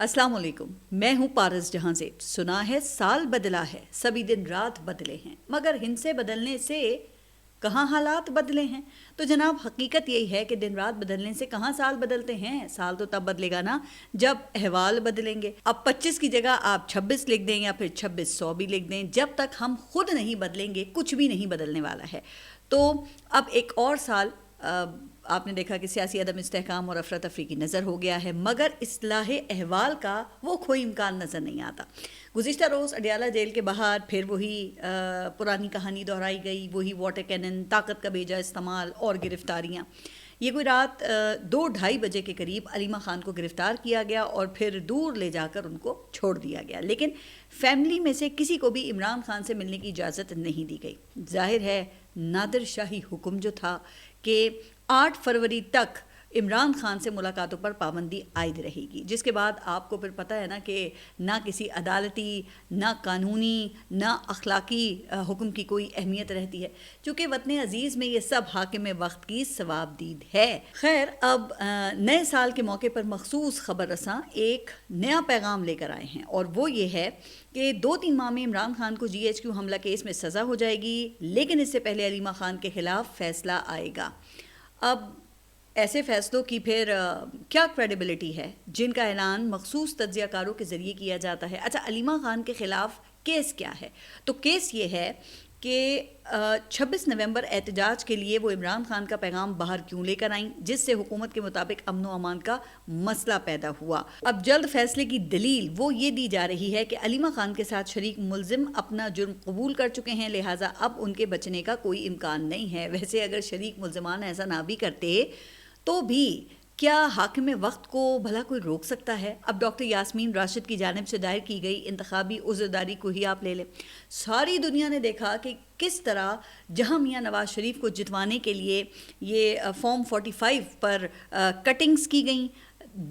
السلام علیکم، میں ہوں پارس جہاں سے. سنا ہے سال بدلا ہے، سبھی دن رات بدلے ہیں، مگر ہن سے بدلنے سے کہاں حالات بدلے ہیں. تو جناب حقیقت یہی ہے کہ دن رات بدلنے سے کہاں سال بدلتے ہیں. سال تو تب بدلے گا نا جب احوال بدلیں گے. اب 25 کی جگہ آپ 26 لکھ دیں یا پھر 2600 بھی لکھ دیں، جب تک ہم خود نہیں بدلیں گے کچھ بھی نہیں بدلنے والا ہے. تو اب ایک اور سال آپ نے دیکھا کہ سیاسی عدم استحکام اور افراتفری کی نظر ہو گیا ہے، مگر اصلاح احوال کا وہ کوئی امکان نظر نہیں آتا. گزشتہ روز اڈیالہ جیل کے باہر پھر وہی پرانی کہانی دہرائی گئی، وہی واٹر کینن، طاقت کا بیجا استعمال اور گرفتاریاں. یہ کوئی رات 2-2:30 بجے کے قریب علیمہ خان کو گرفتار کیا گیا اور پھر دور لے جا کر ان کو چھوڑ دیا گیا، لیکن فیملی میں سے کسی کو بھی عمران خان سے ملنے کی اجازت نہیں دی گئی. ظاہر ہے نادر شاہی حکم جو تھا کہ 8 فروری تک عمران خان سے ملاقاتوں پر پابندی عائد رہے گی، جس کے بعد آپ کو پھر پتہ ہے نا کہ نہ کسی عدالتی، نہ قانونی، نہ اخلاقی حکم کی کوئی اہمیت رہتی ہے، چونکہ وطن عزیز میں یہ سب حاکم وقت کی ثوابدید ہے. خیر، اب نئے سال کے موقع پر مخصوص خبر رساں ایک نیا پیغام لے کر آئے ہیں، اور وہ یہ ہے کہ 2-3 ماہ میں عمران خان کو GHQ حملہ کیس میں سزا ہو جائے گی، لیکن اس سے پہلے علیمہ خان کے خلاف فیصلہ آئے گا. اب ایسے فیصلوں کی پھر کیا کریڈیبلٹی ہے جن کا اعلان مخصوص تجزیہ کاروں کے ذریعے کیا جاتا ہے. اچھا، علیمہ خان کے خلاف کیس کیا ہے؟ تو کیس یہ ہے کہ 26 نومبر احتجاج کے لیے وہ عمران خان کا پیغام باہر کیوں لے کر آئیں، جس سے حکومت کے مطابق امن و امان کا مسئلہ پیدا ہوا. اب جلد فیصلے کی دلیل وہ یہ دی جا رہی ہے کہ علیمہ خان کے ساتھ شریک ملزم اپنا جرم قبول کر چکے ہیں، لہٰذا اب ان کے بچنے کا کوئی امکان نہیں ہے. ویسے اگر شریک ملزمان ایسا نہ بھی کرتے تو بھی کیا حاکم وقت کو بھلا کوئی روک سکتا ہے؟ اب ڈاکٹر یاسمین راشد کی جانب سے دائر کی گئی انتخابی عذرداری کو ہی آپ لے لیں. ساری دنیا نے دیکھا کہ کس طرح جہاں میاں نواز شریف کو جتوانے کے لیے یہ فارم 45 پر کٹنگز کی گئیں،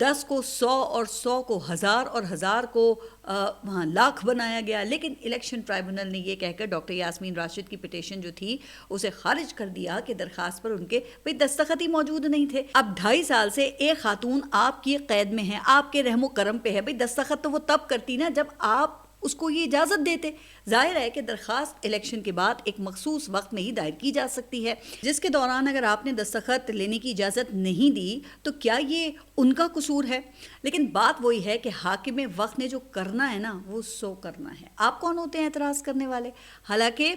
10 کو 100 اور 100 کو 1000 اور 1000 کو وہاں لاکھ بنایا گیا، لیکن الیکشن ٹرائبونل نے یہ کہہ کر ڈاکٹر یاسمین راشد کی پٹیشن جو تھی اسے خارج کر دیا کہ درخواست پر ان کے دستخط ہی موجود نہیں تھے. اب 2.5 سال سے ایک خاتون آپ کی قید میں ہے، آپ کے رحم و کرم پہ ہے. دستخط تو وہ تب کرتی نا جب آپ اس کو یہ اجازت دیتے. ظاہر ہے کہ درخواست الیکشن کے بعد ایک مخصوص وقت میں ہی دائر کی جا سکتی ہے، جس کے دوران اگر آپ نے دستخط لینے کی اجازت نہیں دی تو کیا یہ ان کا قصور ہے؟ لیکن بات وہی ہے کہ حاکم وقت نے جو کرنا ہے نا وہ سو کرنا ہے. آپ کون ہوتے ہیں اعتراض کرنے والے؟ حالانکہ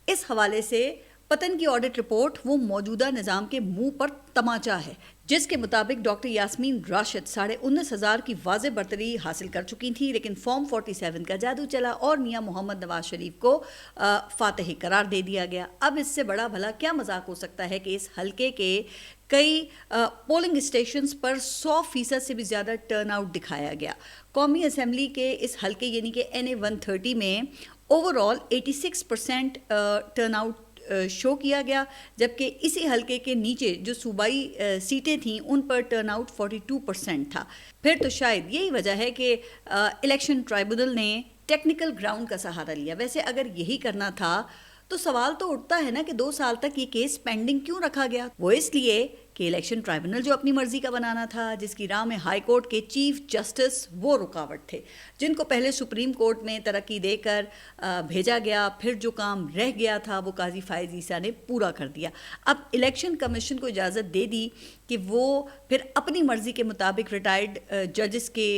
اس حوالے سے پتن کی آڈٹ رپورٹ وہ موجودہ نظام کے منہ پر تماچا ہے، جس کے مطابق ڈاکٹر یاسمین راشد 19,500 کی واضح برتری حاصل کر چکی تھی، لیکن فارم 47 کا جادو چلا اور میاں محمد نواز شریف کو فاتح قرار دے دیا گیا. اب اس سے بڑا بھلا کیا مذاق ہو سکتا ہے کہ اس حلقے کے کئی پولنگ اسٹیشنز پر 100% سے بھی زیادہ ٹرن آؤٹ دکھایا گیا. قومی اسمبلی کے اس حلقے یعنی کہ NA 130 میں اوور آل 86% ٹرن آؤٹ شو کیا گیا، جبکہ اسی حلقے کے نیچے جو صوبائی سیٹیں تھیں ان پر ٹرن آؤٹ 42% تھا. پھر تو شاید یہی وجہ ہے کہ الیکشن ٹرائبونل نے ٹیکنیکل گراؤنڈ کا سہارا لیا. ویسے اگر یہی کرنا تھا تو سوال تو اٹھتا ہے نا کہ 2 سال تک یہ کیس پینڈنگ کیوں رکھا گیا؟ وہ اس لیے کہ الیکشن ٹرائبونل جو اپنی مرضی کا بنانا تھا، جس کی راہ میں ہائی کورٹ کے چیف جسٹس وہ رکاوٹ تھے، جن کو پہلے سپریم کورٹ میں ترقی دے کر بھیجا گیا، پھر جو کام رہ گیا تھا وہ قاضی فائز عیسیٰ نے پورا کر دیا. اب الیکشن کمیشن کو اجازت دے دی کہ وہ پھر اپنی مرضی کے مطابق ریٹائرڈ ججز کے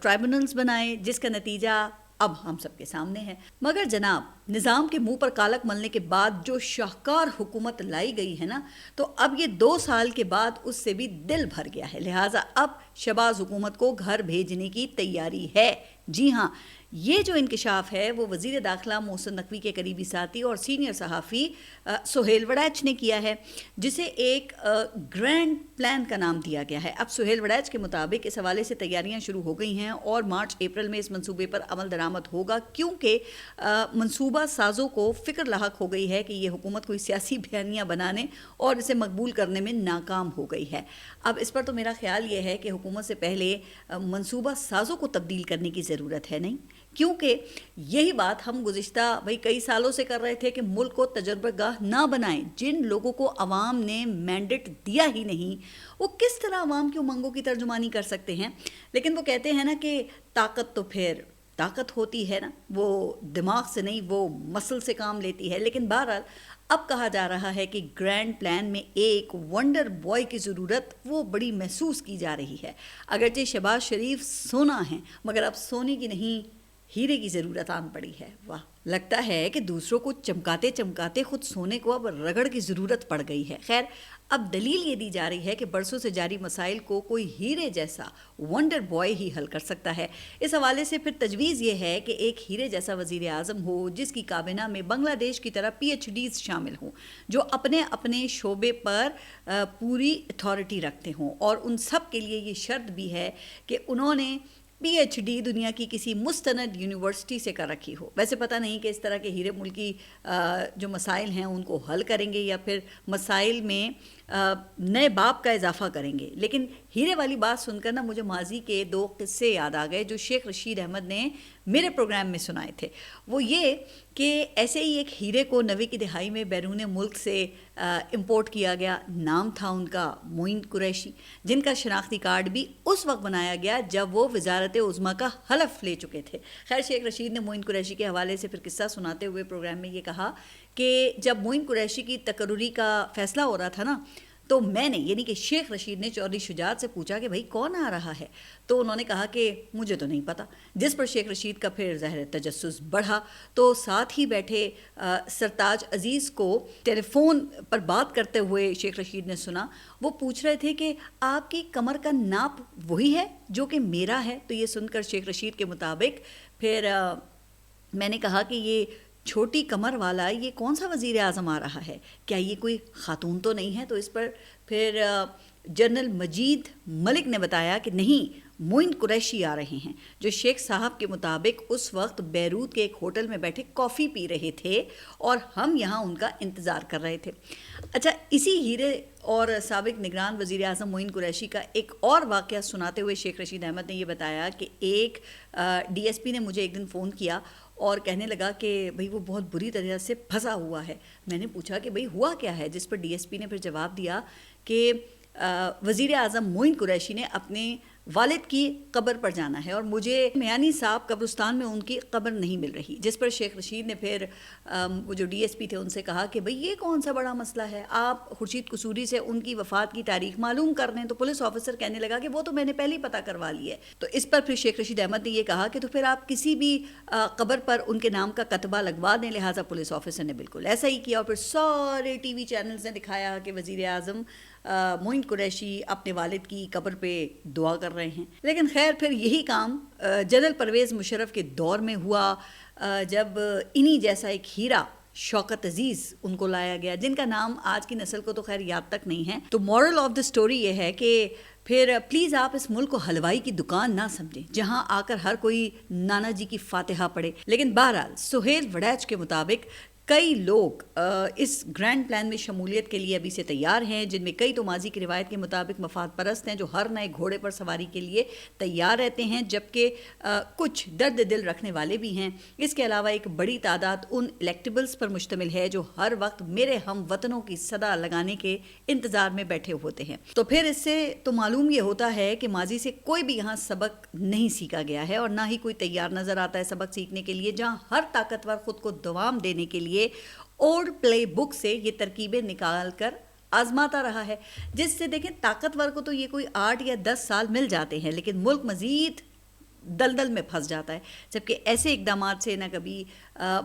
ٹرائبونلز بنائے، جس کا نتیجہ اب ہم سب کے سامنے ہے. مگر جناب، نظام کے منہ پر کالک ملنے کے بعد جو شاہکار حکومت لائی گئی ہے نا، تو اب یہ 2 سال کے بعد اس سے بھی دل بھر گیا ہے، لہٰذا اب شہباز حکومت کو گھر بھیجنے کی تیاری ہے. جی ہاں، یہ جو انکشاف ہے وہ وزیر داخلہ محسن نقوی کے قریبی ساتھی اور سینئر صحافی سہیل وڑیچ نے کیا ہے، جسے ایک گرینڈ پلان کا نام دیا گیا ہے. اب سہیل وڑیچ کے مطابق اس حوالے سے تیاریاں شروع ہو گئی ہیں اور مارچ-اپریل میں اس منصوبے پر عمل درآمد ہوگا، کیونکہ منصوبہ سازوں کو فکر لاحق ہو گئی ہے کہ یہ حکومت کوئی سیاسی بیانیہ بنانے اور اسے مقبول کرنے میں ناکام ہو گئی ہے. اب اس پر تو میرا خیال یہ ہے کہ حکومت سے پہلے منصوبہ سازوں کو تبدیل کرنے کی ضرورت ہے نہیں، کیونکہ یہی بات ہم گزشتہ کئی سالوں سے کر رہے تھے کہ ملک کو تجربہ گاہ نہ بنائیں. جن لوگوں کو عوام نے مینڈیٹ دیا ہی نہیں وہ کس طرح عوام کی امنگوں کی ترجمانی کر سکتے ہیں. لیکن وہ کہتے ہیں نا کہ طاقت تو پھر طاقت ہوتی ہے نا, وہ دماغ سے نہیں, وہ مسل سے کام لیتی ہے. لیکن بہرحال اب کہا جا رہا ہے کہ گرینڈ پلان میں ایک ونڈر بوائے کی ضرورت وہ بڑی محسوس کی جا رہی ہے. اگرچہ شہباز شریف سونا ہیں مگر اب سونے کی نہیں ہیرے کی ضرورت آن پڑی ہے. واہ, لگتا ہے کہ دوسروں کو چمکاتے چمکاتے خود سونے کو اب رگڑ کی ضرورت پڑ گئی ہے. خیر, اب دلیل یہ دی جا رہی ہے کہ برسوں سے جاری مسائل کو کوئی ہیرے جیسا ونڈر بوائے ہی حل کر سکتا ہے. اس حوالے سے پھر تجویز یہ ہے کہ ایک ہیرے جیسا وزیر اعظم ہو جس کی کابینہ میں بنگلہ دیش کی طرح پی ایچ ڈیز شامل ہوں جو اپنے اپنے شعبے پر پوری اتھارٹی رکھتے ہوں, اور ان سب کے لیے یہ شرط بھی ہے کہ انہوں نے پی ایچ ڈی دنیا کی کسی مستند یونیورسٹی سے کر رکھی ہو. ویسے پتہ نہیں کہ اس طرح کے ہیرے ملکی جو مسائل ہیں ان کو حل کریں گے یا پھر مسائل میں نئے باب کا اضافہ کریں گے. لیکن ہیرے والی بات سن کر نا مجھے ماضی کے 2 قصے یاد آ گئے جو شیخ رشید احمد نے میرے پروگرام میں سنائے تھے. وہ یہ کہ ایسے ہی ایک ہیرے کو 90 کی دہائی میں بیرون ملک سے امپورٹ کیا گیا. نام تھا ان کا معین قریشی, جن کا شناختی کارڈ بھی اس وقت بنایا گیا جب وہ وزارت عظمیٰ کا حلف لے چکے تھے. خیر, شیخ رشید نے معین قریشی کے حوالے سے پھر قصہ سناتے ہوئے پروگرام میں یہ کہا کہ جب معین قریشی کی تقرری کا فیصلہ ہو رہا تھا نا, تو میں نے یعنی کہ شیخ رشید نے چودھری شجاعت سے پوچھا کہ بھائی کون آ رہا ہے, تو انہوں نے کہا کہ مجھے تو نہیں پتا. جس پر شیخ رشید کا پھر ظاہر تجسس بڑھا تو ساتھ ہی بیٹھے سرتاج عزیز کو ٹیلی فون پر بات کرتے ہوئے شیخ رشید نے سنا. وہ پوچھ رہے تھے کہ آپ کی کمر کا ناپ وہی ہے جو کہ میرا ہے. تو یہ سن کر شیخ رشید کے مطابق پھر میں نے کہا کہ یہ چھوٹی کمر والا یہ کون سا وزیر اعظم آ رہا ہے, کیا یہ کوئی خاتون تو نہیں ہے؟ تو اس پر پھر جنرل مجید ملک نے بتایا کہ نہیں, معین قریشی آ رہے ہیں, جو شیخ صاحب کے مطابق اس وقت بیروت کے ایک ہوٹل میں بیٹھے کافی پی رہے تھے اور ہم یہاں ان کا انتظار کر رہے تھے. اچھا, اسی ہیرے اور سابق نگران وزیر اعظم معین قریشی کا ایک اور واقعہ سناتے ہوئے شیخ رشید احمد نے یہ بتایا کہ ایک ڈی ایس پی نے مجھے ایک دن فون کیا اور کہنے لگا کہ بھئی وہ بہت بری طرح سے پھنسا ہوا ہے. میں نے پوچھا کہ بھئی ہوا کیا ہے, جس پر ڈی ایس پی نے پھر جواب دیا کہ وزیر اعظم معین قریشی نے اپنے والد کی قبر پر جانا ہے اور مجھے میانی صاحب قبرستان میں ان کی قبر نہیں مل رہی. جس پر شیخ رشید نے پھر وہ جو ڈی ایس پی تھے ان سے کہا کہ بھئی یہ کون سا بڑا مسئلہ ہے, آپ خورشید قصوری سے ان کی وفات کی تاریخ معلوم کر دیں. تو پولیس آفیسر کہنے لگا کہ وہ تو میں نے پہلے ہی پتہ کروا لی ہے. تو اس پر پھر شیخ رشید احمد نے یہ کہا کہ تو پھر آپ کسی بھی قبر پر ان کے نام کا کتبہ لگوا دیں. لہٰذا پولیس آفیسر نے بالکل ایسا ہی کیا اور پھر سارے ٹی وی چینلز نے دکھایا کہ وزیر اعظم معین قریشی اپنے والد کی قبر پہ دعا کر رہے ہیں. لیکن خیر, پھر یہی کام جنرل پرویز مشرف کے دور میں ہوا جب انہی جیسا ایک ہیرا شوکت عزیز ان کو لایا گیا, جن کا نام آج کی نسل کو تو خیر یاد تک نہیں ہے. تو مورل آف دا سٹوری یہ ہے کہ پھر پلیز آپ اس ملک کو حلوائی کی دکان نہ سمجھیں جہاں آ کر ہر کوئی نانا جی کی فاتحہ پڑھے. لیکن بہرحال سہیل وڑیچ کے مطابق کئی لوگ اس گرینڈ پلان میں شمولیت کے لیے ابھی سے تیار ہیں, جن میں کئی تو ماضی کی روایت کے مطابق مفاد پرست ہیں جو ہر نئے گھوڑے پر سواری کے لیے تیار رہتے ہیں, جبکہ کچھ درد دل رکھنے والے بھی ہیں. اس کے علاوہ ایک بڑی تعداد ان الیکٹیبلز پر مشتمل ہے جو ہر وقت میرے ہم وطنوں کی صدا لگانے کے انتظار میں بیٹھے ہوتے ہیں. تو پھر اس سے تو معلوم یہ ہوتا ہے کہ ماضی سے کوئی بھی یہاں سبق نہیں سیکھا گیا ہے اور نہ ہی کوئی تیار نظر آتا ہے سبق سیکھنے کے لیے, جہاں ہر طاقتور خود کو دوام دینے کے لیے اور پلے بک سے یہ ترکیبیں نکال کر آزماتا رہا ہے. جس سے دیکھیں طاقتور کو تو یہ کوئی 8 یا 10 سال مل جاتے ہیں لیکن ملک مزید دلدل میں پھنس جاتا ہے, جبکہ ایسے اقدامات سے نہ کبھی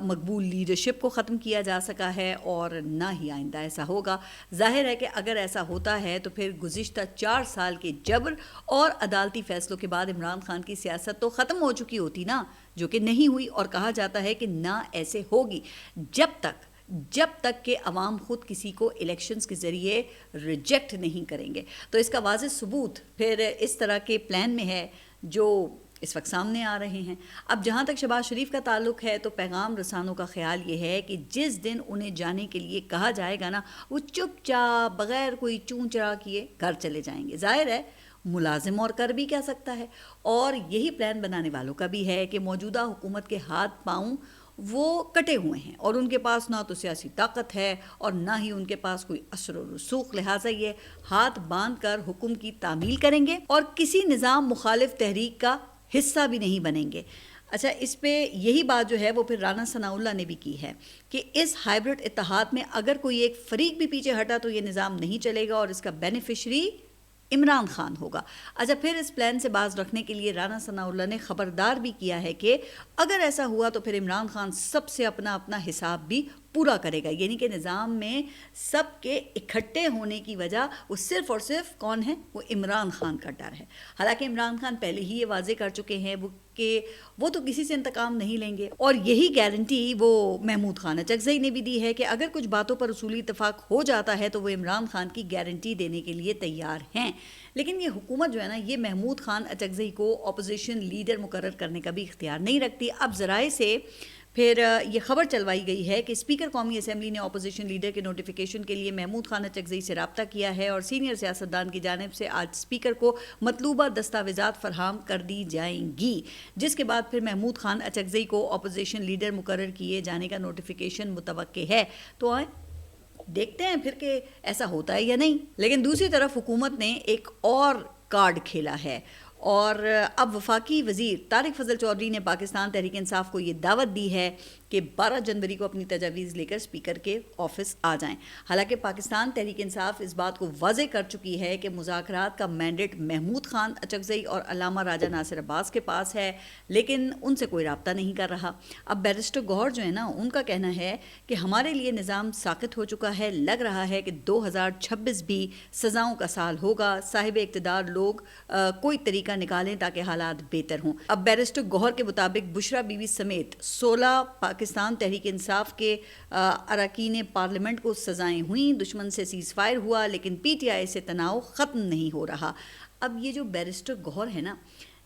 مقبول لیڈرشپ کو ختم کیا جا سکا ہے اور نہ ہی آئندہ ایسا ہوگا. ظاہر ہے کہ اگر ایسا ہوتا ہے تو پھر گزشتہ 4 سال کے جبر اور عدالتی فیصلوں کے بعد عمران خان کی سیاست تو ختم ہو چکی ہوتی نا, جو کہ نہیں ہوئی, اور کہا جاتا ہے کہ نہ ایسے ہوگی جب تک کہ عوام خود کسی کو الیکشنز کے ذریعے ریجیکٹ نہیں کریں گے. تو اس کا واضح ثبوت پھر اس طرح کے پلان میں ہے جو اس وقت سامنے آ رہے ہیں. اب جہاں تک شہباز شریف کا تعلق ہے تو پیغام رسانوں کا خیال یہ ہے کہ جس دن انہیں جانے کے لیے کہا جائے گا نا, وہ چپ چاپ بغیر کوئی چون چرا کیے گھر چلے جائیں گے. ظاہر ہے ملازم اور کر بھی کیا سکتا ہے؟ اور یہی پلان بنانے والوں کا بھی ہے کہ موجودہ حکومت کے ہاتھ پاؤں وہ کٹے ہوئے ہیں اور ان کے پاس نہ تو سیاسی طاقت ہے اور نہ ہی ان کے پاس کوئی اثر و رسوخ، لہٰذا یہ ہاتھ باندھ کر حکم کی تعمیل کریں گے اور کسی نظام مخالف تحریک کا حصہ بھی نہیں بنیں گے۔ اچھا، اس پہ یہی بات جو ہے وہ پھر رانا ثناء اللہ نے بھی کی ہے کہ اس ہائبرڈ اتحاد میں اگر کوئی ایک فریق بھی پیچھے ہٹا تو یہ نظام نہیں چلے گا اور اس کا بینیفیشری عمران خان ہوگا۔ اچھا، پھر اس پلان سے باز رکھنے کے لیے رانا ثناء اللہ نے خبردار بھی کیا ہے کہ اگر ایسا ہوا تو پھر عمران خان سب سے اپنا حساب بھی پورا کرے گا، یعنی کہ نظام میں سب کے اکٹھے ہونے کی وجہ وہ صرف اور صرف کون ہے؟ وہ عمران خان کا ڈر ہے۔ حالانکہ عمران خان پہلے ہی یہ واضح کر چکے ہیں کہ وہ تو کسی سے انتقام نہیں لیں گے، اور یہی گارنٹی وہ محمود خان اچکزئی نے بھی دی ہے کہ اگر کچھ باتوں پر اصولی اتفاق ہو جاتا ہے تو وہ عمران خان کی گارنٹی دینے کے لیے تیار ہیں۔ لیکن یہ حکومت جو ہے نا، یہ محمود خان اچکزئی کو اپوزیشن لیڈر مقرر کرنے کا بھی اختیار نہیں رکھتی۔ اب ذرائع سے پھر یہ خبر چلوائی گئی ہے کہ اسپیکر قومی اسمبلی نے اپوزیشن لیڈر کے نوٹیفیکیشن کے لیے محمود خان اچکزئی سے رابطہ کیا ہے اور سینئر سیاستدان کی جانب سے آج اسپیکر کو مطلوبہ دستاویزات فراہم کر دی جائیں گی، جس کے بعد پھر محمود خان اچکزئی کو اپوزیشن لیڈر مقرر کیے جانے کا نوٹیفیکیشن متوقع ہے۔ تو دیکھتے ہیں پھر کہ ایسا ہوتا ہے یا نہیں۔ لیکن دوسری طرف حکومت نے ایک اور کارڈ کھیلا ہے اور اب وفاقی وزیر طارق فضل چودھری نے پاکستان تحریک انصاف کو یہ دعوت دی ہے کہ 12 جنوری کو اپنی تجاویز لے کر اسپیکر کے آفس آ جائیں۔ حالانکہ پاکستان تحریک انصاف اس بات کو واضح کر چکی ہے کہ مذاکرات کا مینڈیٹ محمود خان اچکزئی اور علامہ راجہ ناصر عباس کے پاس ہے، لیکن ان سے کوئی رابطہ نہیں کر رہا۔ اب بیرسٹر گوہر جو ہے نا، ان کا کہنا ہے کہ ہمارے لیے نظام ساقط ہو چکا ہے، لگ رہا ہے کہ 2026 بھی سزاؤں کا سال ہوگا، صاحب اقتدار لوگ کوئی طریقہ نکالیں تاکہ حالات بہتر ہوں۔ اب بیرسٹر گوہر کے مطابق بشرا بیوی سمیت 16 پاکستان تحریک انصاف کے اراکین پارلیمنٹ کو سزائیں ہوئیں، دشمن سے سیز فائر ہوا، لیکن پی ٹی آئی سے تناؤ ختم نہیں ہو رہا۔ اب یہ جو بیرسٹر گوہر ہے نا،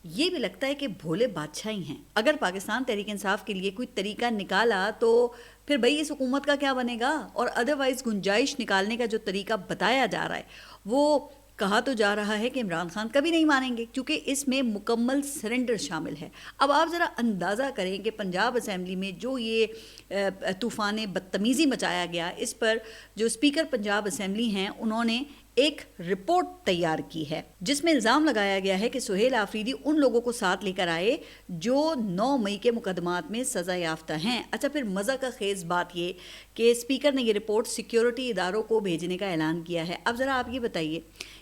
یہ بھی لگتا ہے کہ بھولے بادشاہ ہی ہیں۔ اگر پاکستان تحریک انصاف کے لیے کوئی طریقہ نکالا تو پھر بھئی اس حکومت کا کیا بنے گا؟ اور ادروائز گنجائش نکالنے کا جو طریقہ بتایا جا رہا ہے، وہ کہا تو جا رہا ہے کہ عمران خان کبھی نہیں مانیں گے کیونکہ اس میں مکمل سرنڈر شامل ہے۔ اب آپ ذرا اندازہ کریں کہ پنجاب اسمبلی میں جو یہ طوفان بدتمیزی مچایا گیا، اس پر جو اسپیکر پنجاب اسمبلی ہیں انہوں نے ایک رپورٹ تیار کی ہے جس میں الزام لگایا گیا ہے کہ سہیل آفریدی ان لوگوں کو ساتھ لے کر آئے جو 9 مئی کے مقدمات میں سزا یافتہ ہیں۔ اچھا، پھر مزہ کا خیز بات یہ کہ اسپیکر نے یہ رپورٹ سیکیورٹی اداروں کو بھیجنے کا اعلان کیا ہے۔ اب ذرا آپ یہ بتائیے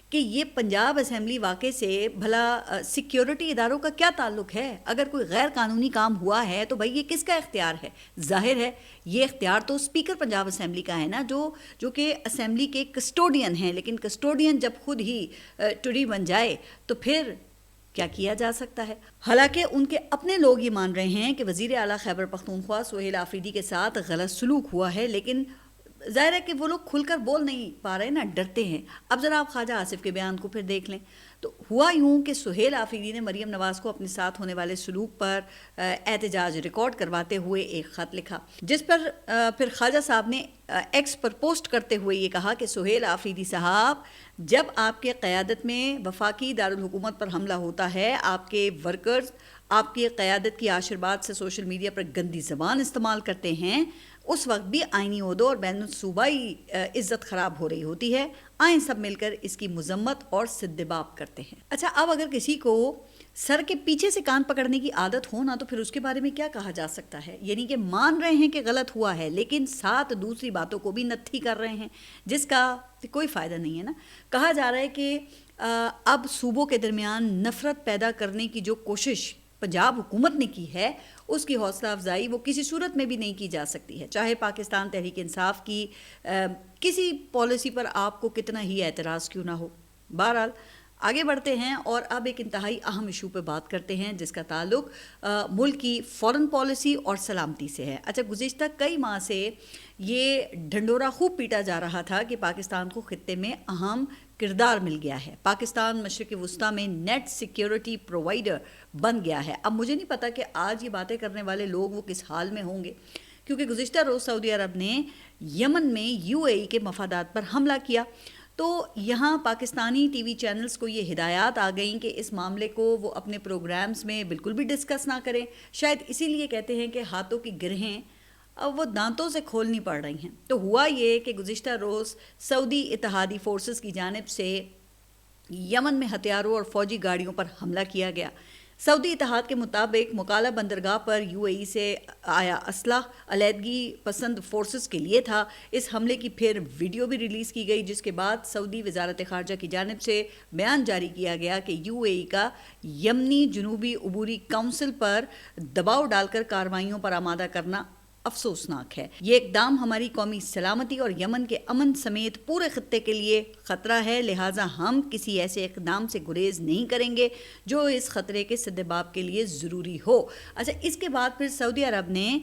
کہ یہ پنجاب اسمبلی واقعے سے بھلا سیکیورٹی اداروں کا کیا تعلق ہے؟ اگر کوئی غیر قانونی کام ہوا ہے تو بھائی یہ کس کا اختیار ہے؟ ظاہر ہے یہ اختیار تو اسپیکر پنجاب اسمبلی کا ہے نا، جو کہ اسمبلی کے کسٹوڈین ہیں، لیکن کسٹوڈین جب خود ہی ٹری بن جائے تو پھر کیا کیا جا سکتا ہے؟ حالانکہ ان کے اپنے لوگ یہ مان رہے ہیں کہ وزیر اعلیٰ خیبر پختونخوا سہیل آفریدی کے ساتھ غلط سلوک ہوا ہے، لیکن ظاہر ہے کہ وہ لوگ کھل کر بول نہیں پا رہے نا، ڈرتے ہیں۔ اب ذرا آپ خواجہ آصف کے بیان کو پھر دیکھ لیں تو ہوا یوں کہ سہیل آفریدی نے مریم نواز کو اپنے ساتھ ہونے والے سلوک پر احتجاج ریکارڈ کرواتے ہوئے ایک خط لکھا، جس پر پھر خواجہ صاحب نے ایکس پر پوسٹ کرتے ہوئے یہ کہا کہ سہیل آفریدی صاحب، جب آپ کے قیادت میں وفاقی دارالحکومت پر حملہ ہوتا ہے، آپ کے ورکرز آپ کی قیادت کی آشرواد سے سوشل میڈیا پر گندی زبان استعمال کرتے ہیں، اس وقت بھی آئینی عہدوں اور بین الصوبائی عزت خراب ہو رہی ہوتی ہے، آئیں سب مل کر اس کی مذمت اور سدباب کرتے ہیں۔ اچھا، اب اگر کسی کو سر کے پیچھے سے کان پکڑنے کی عادت ہو نا تو پھر اس کے بارے میں کیا کہا جا سکتا ہے؟ یعنی کہ مان رہے ہیں کہ غلط ہوا ہے لیکن ساتھ دوسری باتوں کو بھی نتھی کر رہے ہیں، جس کا کوئی فائدہ نہیں ہے نا۔ کہا جا رہا ہے کہ اب صوبوں کے درمیان نفرت پیدا کرنے کی جو کوشش پنجاب حکومت نے کی ہے، اس کی حوصلہ افزائی وہ کسی صورت میں بھی نہیں کی جا سکتی ہے، چاہے پاکستان تحریک انصاف کی کسی پالیسی پر آپ کو کتنا ہی اعتراض کیوں نہ ہو۔ بہرحال آگے بڑھتے ہیں اور اب ایک انتہائی اہم ایشو پہ بات کرتے ہیں جس کا تعلق ملک کی فورن پالیسی اور سلامتی سے ہے۔ اچھا، گزشتہ کئی ماہ سے یہ ڈھنڈورا خوب پیٹا جا رہا تھا کہ پاکستان کو خطے میں اہم کردار مل گیا ہے، پاکستان مشرق وسطیٰ میں نیٹ سیکیورٹی پرووائڈر بن گیا ہے۔ اب مجھے نہیں پتا کہ آج یہ باتیں کرنے والے لوگ وہ کس حال میں ہوں گے، کیونکہ گزشتہ روز سعودی عرب نے یمن میں UAE کے مفادات پر حملہ کیا تو یہاں پاکستانی ٹی وی چینلز کو یہ ہدایات آ گئیں کہ اس معاملے کو وہ اپنے پروگرامز میں بالکل بھی ڈسکس نہ کریں. شاید اسی لیے کہتے ہیں کہ ہاتھوں کی گرہیں اب وہ دانتوں سے کھولنی پڑ رہی ہیں. تو ہوا یہ کہ گزشتہ روز سعودی اتحادی فورسز کی جانب سے یمن میں ہتھیاروں اور فوجی گاڑیوں پر حملہ کیا گیا. سعودی اتحاد کے مطابق مکالہ بندرگاہ پر یو اے ای سے آیا اسلحہ علیحدگی پسند فورسز کے لیے تھا. اس حملے کی پھر ویڈیو بھی ریلیز کی گئی، جس کے بعد سعودی وزارت خارجہ کی جانب سے بیان جاری کیا گیا کہ یو اے ای کا یمنی جنوبی عبوری کونسل پر دباؤ ڈال کر کارروائیوں پر آمادہ کرنا افسوسناک ہے. یہ اقدام ہماری قومی سلامتی اور یمن کے امن سمیت پورے خطے کے لیے خطرہ ہے، لہٰذا ہم کسی ایسے اقدام سے گریز نہیں کریں گے جو اس خطرے کے سدباب کے لیے ضروری ہو. اچھا، اس کے بعد پھر سعودی عرب نے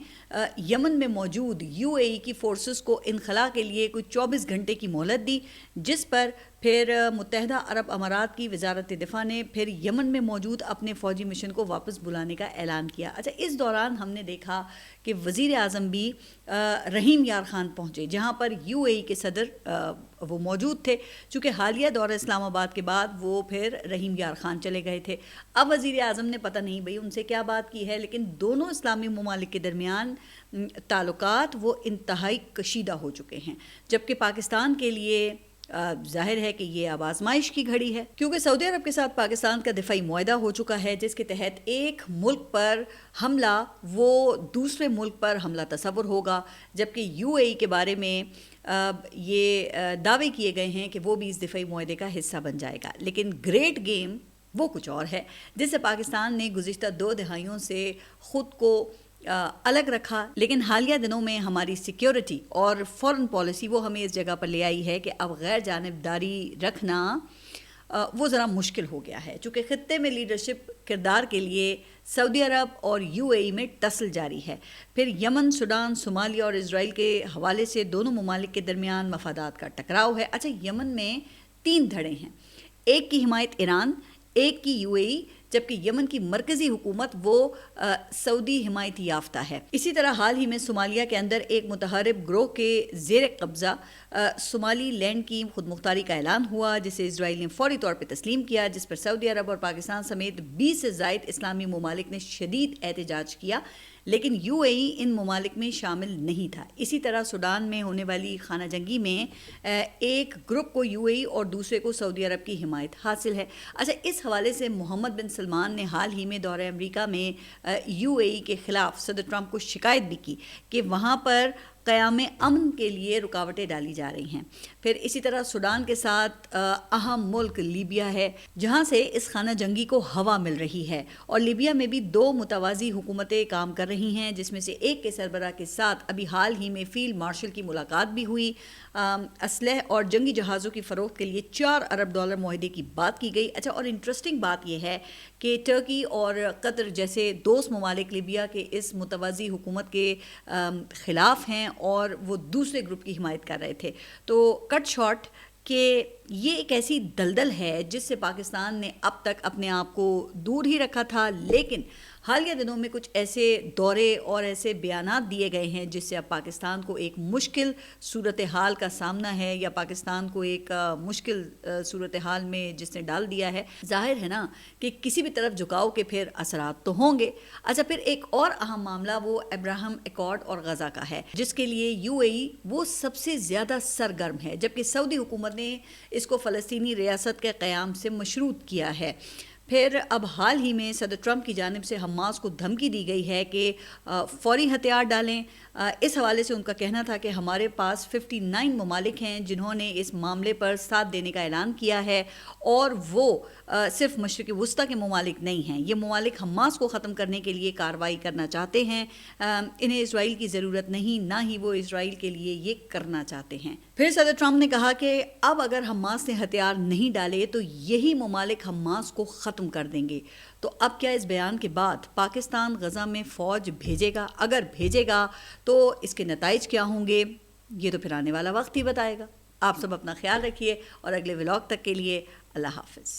یمن میں موجود یو اے ای کی فورسز کو انخلاء کے لیے کوئی 24 گھنٹے کی مہلت دی، جس پر پھر متحدہ عرب امارات کی وزارت دفاع نے پھر یمن میں موجود اپنے فوجی مشن کو واپس بلانے کا اعلان کیا. اچھا، اس دوران ہم نے دیکھا کہ وزیر اعظم بھی رحیم یار خان پہنچے، جہاں پر یو اے ای کے صدر وہ موجود تھے. چونکہ حالیہ دورہ اسلام آباد کے بعد وہ پھر رحیم یار خان چلے گئے تھے. اب وزیر اعظم نے پتہ نہیں بھئی ان سے کیا بات کی ہے، لیکن دونوں اسلامی ممالک کے درمیان تعلقات وہ انتہائی کشیدہ ہو چکے ہیں. جبکہ پاکستان کے لیے ظاہر ہے کہ یہ اب آزمائش کی گھڑی ہے، کیونکہ سعودی عرب کے ساتھ پاکستان کا دفاعی معاہدہ ہو چکا ہے، جس کے تحت ایک ملک پر حملہ وہ دوسرے ملک پر حملہ تصور ہوگا. جبکہ یو اے ای کے بارے میں یہ دعوے کیے گئے ہیں کہ وہ بھی اس دفاعی معاہدے کا حصہ بن جائے گا. لیکن گریٹ گیم وہ کچھ اور ہے، جس سے پاکستان نے گزشتہ 2 دہائیوں سے خود کو الگ رکھا. لیکن حالیہ دنوں میں ہماری سیکیورٹی اور فورن پالیسی وہ ہمیں اس جگہ پر لے آئی ہے کہ اب غیر جانبداری رکھنا وہ ذرا مشکل ہو گیا ہے، چونکہ خطے میں لیڈرشپ کردار کے لیے سعودی عرب اور یو اے ای میں ٹسل جاری ہے. پھر یمن، سوڈان، صومالیہ اور اسرائیل کے حوالے سے دونوں ممالک کے درمیان مفادات کا ٹکراؤ ہے. اچھا، یمن میں 3 دھڑے ہیں، ایک کی حمایت ایران، ایک کی یو اے ای، جبکہ یمن کی مرکزی حکومت وہ سعودی حمایت یافتہ ہے. اسی طرح حال ہی میں صومالیہ کے اندر ایک متحارب گروہ کے زیر قبضہ صومالی لینڈ کی خود مختاری کا اعلان ہوا، جسے اسرائیل نے فوری طور پہ تسلیم کیا، جس پر سعودی عرب اور پاکستان سمیت 20 سے زائد اسلامی ممالک نے شدید احتجاج کیا. لیکن یو اے ای ان ممالک میں شامل نہیں تھا. اسی طرح سوڈان میں ہونے والی خانہ جنگی میں ایک گروپ کو یو اے ای اور دوسرے کو سعودی عرب کی حمایت حاصل ہے. اچھا، اس حوالے سے محمد بن سلمان نے حال ہی میں دورہ امریکہ میں یو اے ای کے خلاف صدر ٹرمپ کو شکایت بھی کی کہ وہاں پر قیام امن کے لیے رکاوٹیں ڈالی جا رہی ہیں. پھر اسی طرح سوڈان کے ساتھ اہم ملک لیبیا ہے، جہاں سے اس خانہ جنگی کو ہوا مل رہی ہے. اور لیبیا میں بھی 2 متوازی حکومتیں کام کر رہی ہیں، جس میں سے ایک کے سربراہ کے ساتھ ابھی حال ہی میں فیلڈ مارشل کی ملاقات بھی ہوئی. اسلحہ اور جنگی جہازوں کی فروخت کے لیے $4 ارب معاہدے کی بات کی گئی. اچھا، اور انٹرسٹنگ بات یہ ہے کہ ٹرکی اور قطر جیسے دوست ممالک لیبیا کے اس متوازی حکومت کے خلاف ہیں اور وہ دوسرے گروپ کی حمایت کر رہے تھے. تو کٹ شارٹ کہ یہ ایک ایسی دلدل ہے جس سے پاکستان نے اب تک اپنے آپ کو دور ہی رکھا تھا، لیکن حالیہ دنوں میں کچھ ایسے دورے اور ایسے بیانات دیے گئے ہیں جس سے اب پاکستان کو ایک مشکل صورتحال کا سامنا ہے، یا پاکستان کو ایک مشکل صورتحال میں جس نے ڈال دیا ہے. ظاہر ہے نا کہ کسی بھی طرف جھکاؤ کے پھر اثرات تو ہوں گے. اچھا، پھر ایک اور اہم معاملہ وہ ابراہم ایکارڈ اور غزہ کا ہے، جس کے لیے یو اے ای وہ سب سے زیادہ سرگرم ہے، جبکہ سعودی حکومت نے اس کو فلسطینی ریاست کے قیام سے مشروط کیا ہے. پھر اب حال ہی میں صدر ٹرمپ کی جانب سے حماس کو دھمکی دی گئی ہے کہ فوری ہتھیار ڈالیں. اس حوالے سے ان کا کہنا تھا کہ ہمارے پاس 59 ممالک ہیں جنہوں نے اس معاملے پر ساتھ دینے کا اعلان کیا ہے، اور وہ صرف مشرق وسطیٰ کے ممالک نہیں ہیں. یہ ممالک حماس کو ختم کرنے کے لیے کارروائی کرنا چاہتے ہیں. انہیں اسرائیل کی ضرورت نہیں، نہ ہی وہ اسرائیل کے لیے یہ کرنا چاہتے ہیں. پھر صدر ٹرمپ نے کہا کہ اب اگر حماس نے ہتھیار نہیں ڈالے تو یہی ممالک حماس کو ختم کر دیں گے. تو اب کیا اس بیان کے بعد پاکستان غزہ میں فوج بھیجے گا؟ اگر بھیجے گا تو اس کے نتائج کیا ہوں گے؟ یہ تو پھر آنے والا وقت ہی بتائے گا. آپ سب اپنا خیال رکھیے، اور اگلے ولاگ تک کے لیے اللہ حافظ.